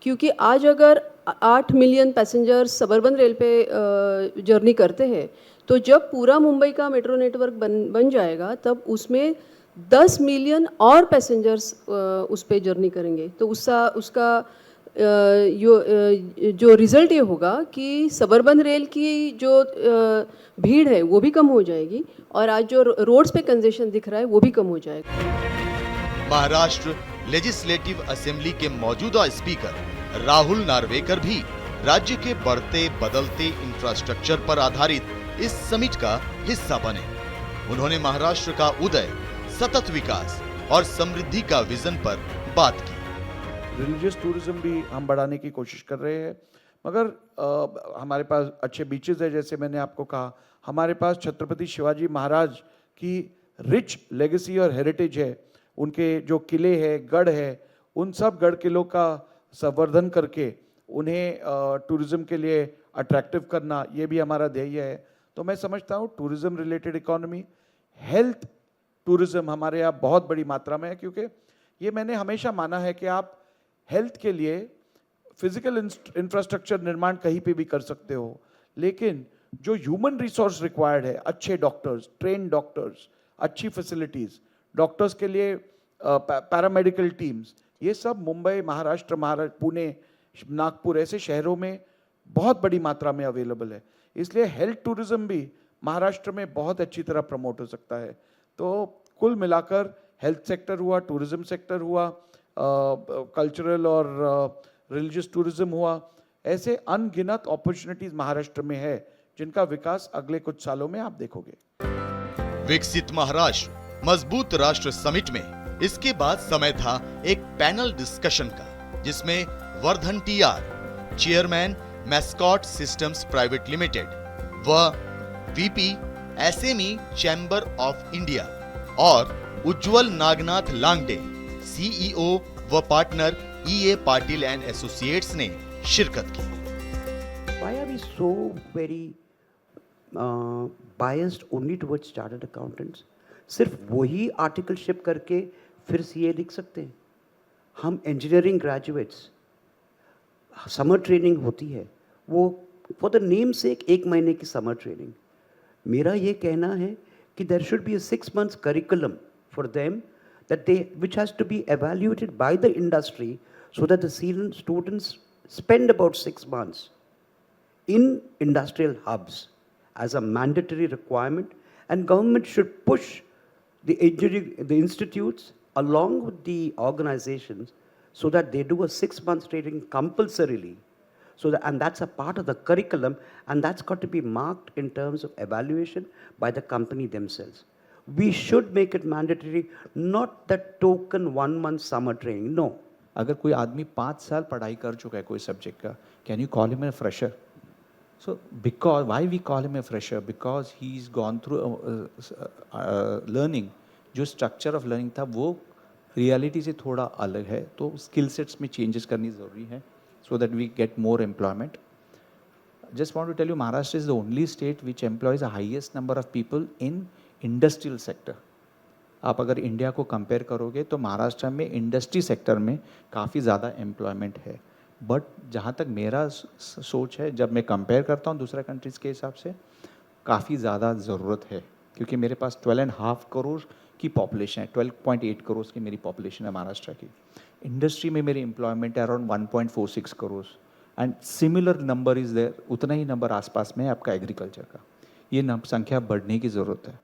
क्योंकि आज अगर 8 मिलियन पैसेंजर्स सबर्बन रेल पे जर्नी करते हैं, तो जब पूरा मुंबई का मेट्रो नेटवर्क बन जाएगा, तब उसमें 10 मिलियन और पैसेंजर्स उस पे जर्नी करेंगे। तो उसका जो रिज़ल्ट ये होगा कि सबर्बन रेल की जो भीड़ है, वो भी कम हो जाएगी और आज जो रोड्स पे कंजेशन दिख रहा है, वो भी कम हो जाएगा। महाराष्ट्र लेजिस्लेटिव असेंबली के मौजूदा स्पीकर राहुल नार्वेकर भी राज्य के बढ़ते बदलते इंफ्रास्ट्रक्चर पर आधारित इस समिट का हिस्सा बने। उन्होंने महाराष्ट्र का उदय, सतत विकास और समृद्धि का विजन पर बात की। रिलीजियस टूरिज्म भी हम बढ़ाने की कोशिश कर रहे हैं, मगर हमारे पास अच्छे बीचेस है, जैसे मैंने आपको कहा। हमारे पास छत्रपति शिवाजी महाराज की रिच लेगेसी और हेरिटेज है। उनके जो किले हैं, गढ़ है, उन सब गढ़ किलों का संवर्धन करके उन्हें टूरिज्म के लिए अट्रैक्टिव करना, ये भी हमारा ध्येय है। तो मैं समझता हूँ tourism related economy, health tourism हमारे यहाँ बहुत बड़ी मात्रा में है, क्योंकि ये मैंने हमेशा माना है कि आप हेल्थ के लिए फिजिकल इंफ्रास्ट्रक्चर निर्माण कहीं पे भी कर सकते हो, लेकिन जो ह्यूमन रिसोर्स रिक्वायर्ड है, अच्छे डॉक्टर्स, ट्रेन डॉक्टर्स, अच्छी फैसिलिटीज, डॉक्टर्स के लिए पैरामेडिकल टीम्स, ये सब मुंबई, महाराष्ट्र, पुणे, नागपुर ऐसे शहरों में बहुत बड़ी मात्रा में अवेलेबल है। इसलिए हेल्थ टूरिज्म भी महाराष्ट्र में बहुत अच्छी तरह प्रमोट हो सकता है। तो कुल मिलाकर हेल्थ सेक्टर हुआ, टूरिज्म सेक्टर हुआ, कल्चरल और रिलीजियस टूरिज्म हुआ, ऐसे अनगिनत अपॉर्चुनिटीज महाराष्ट्र में है, जिनका विकास अगले कुछ सालों में आप देखोगे। विकसित महाराष्ट्र, मजबूत राष्ट्र समिट में इसके बाद समय था एक पैनल डिस्कशन का, जिसमें Vardhan TR, chairman Mascot Systems Private Limited व VP SME Chamber of India और उज्जवल नागनाथ लांगडे, सीईओ व partner EA Patil and associates ने शिरकत की। Why are we so very biased only towards chartered accountants? सिर्फ वही आर्टिकल शिप करके फिर सीए लिख सकते हैं। हम इंजीनियरिंग ग्रेजुएट्स, समर ट्रेनिंग होती है, वो फॉर द नेम से एक महीने की समर ट्रेनिंग। मेरा ये कहना है कि there should be a 6 months curriculum for them that which has to be evaluated by the industry, so that the students spend about 6 months in industrial hubs as a mandatory requirement, and government should push the institutes along with the organizations so that they do a 6 months training compulsorily, so that, and that's a part of the curriculum, and that's got to be marked in terms of evaluation by the company themselves. We should make it mandatory, not that token 1 month summer training. No. अगर कोई आदमी 5 साल पढ़ाई कर चुका है कोई subject का, can you call him a fresher? So because why we call him a fresher? Because he is gone through learning. जो स्ट्रक्चर ऑफ लर्निंग था वो रियलिटी से थोड़ा अलग है, तो स्किल सेट्स में चेंजेस करनी ज़रूरी है, so that we get more employment. Just want to tell you, Maharashtra is the only state which employs the highest number of people in industrial sector. आप अगर इंडिया को कंपेयर करोगे तो महाराष्ट्र में इंडस्ट्री सेक्टर में काफ़ी ज़्यादा एम्प्लॉयमेंट है। बट जहाँ तक मेरा सोच है, जब मैं कंपेयर करता हूँ दूसरे कंट्रीज़ के हिसाब से, काफ़ी ज़्यादा ज़रूरत है, क्योंकि मेरे पास 12.5 करोड़ की पॉपुलेशन है, 12.8 करोड़ की मेरी पॉपुलेशन है महाराष्ट्र की। इंडस्ट्री में मेरी एम्प्लॉयमेंट है around 1.46 crore, and similar number is there, उतना ही नंबर आसपास में है आपका एग्रीकल्चर का। ये संख्या बढ़ने की ज़रूरत है।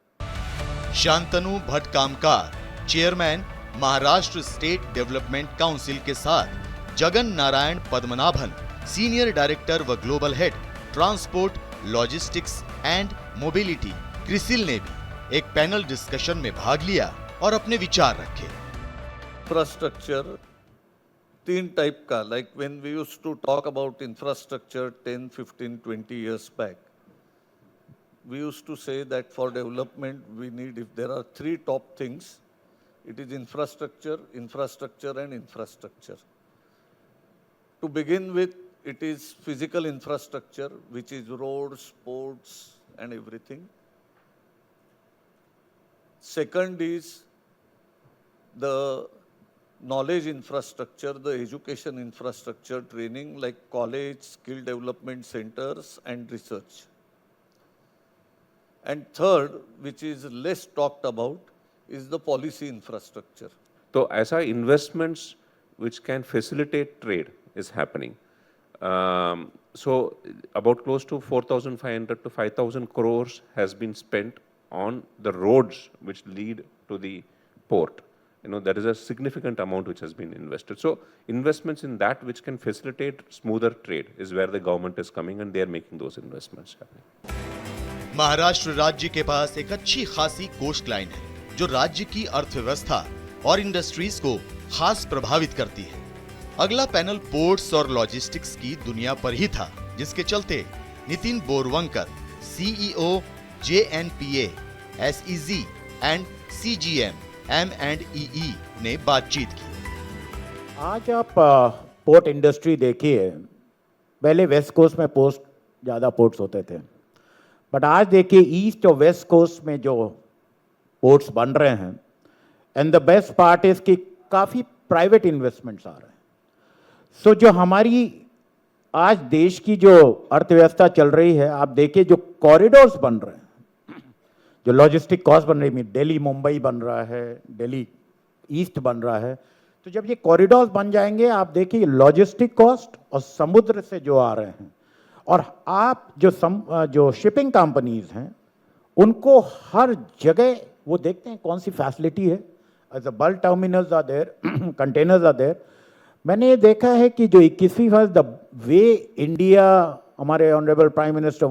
Shantanu Bhatt Kamkar, chairman Maharashtra State Development Council के साथ जगन नारायण पद्मनाभन, सीनियर डायरेक्टर व global head transport, logistics and mobility, CRISIL ने भी एक पैनल डिस्कशन में भाग लिया और अपने विचार रखे। इंफ्रास्ट्रक्चर 3 टाइप का, like when we used to talk about infrastructure 10, 15, 20 years back, we used to say that for development we need, if there are 3 top things, it is infrastructure, infrastructure and infrastructure. To begin with, it is physical infrastructure, which is roads, ports and everything. Second is the knowledge infrastructure, the education infrastructure, training like college, skill development centers and research. And third, which is less talked about, is the policy infrastructure. तो ऐसा investments which can facilitate trade is happening. So about close to 4,500 to 5,000 crores has been spent on the roads which lead to the port. You know, there is a significant amount which has been invested. So investments in that which can facilitate smoother trade is where the government is coming, and they are making those investments happening. Maharashtra राज्य के पास एक अच्छी खासी coast line है जो राज्य की अर्थव्यवस्था और इंडस्ट्रीज को खास प्रभावित करती है। अगला पैनल पोर्ट्स और लॉजिस्टिक्स की दुनिया पर ही था, जिसके चलते Nitin Borwankar, CEO JNPA, SEZ and CGM M&EE ने बातचीत की। आज आप पोर्ट इंडस्ट्री देखिए, पहले वेस्ट कोस्ट में ज़्यादा पोर्ट्स होते थे, बट आज देखिए ईस्ट और वेस्ट कोस्ट में जो पोर्ट्स बन रहे हैं, and the best part is कि काफ़ी प्राइवेट इन्वेस्टमेंट्स आ रहे हैं। सो जो हमारी आज देश की जो अर्थव्यवस्था चल रही है, आप देखिए जो कॉरिडोर्स बन रहे हैं, जो लॉजिस्टिक कॉस्ट बन रही है, दिल्ली मुंबई बन रहा है, दिल्ली ईस्ट बन रहा है, तो जब ये कॉरिडोर्स बन जाएंगे, आप देखिए लॉजिस्टिक कॉस्ट और समुद्र से जो आ रहे हैं, और आप जो शिपिंग कंपनीज हैं उनको हर जगह वो देखते हैं कौन सी फैसिलिटी है, as a bulk terminals are there, containers are there. मैंने ये देखा है कि जो 21वीं द वे इंडिया, हमारे ऑनरेबल प्राइम मिनिस्टर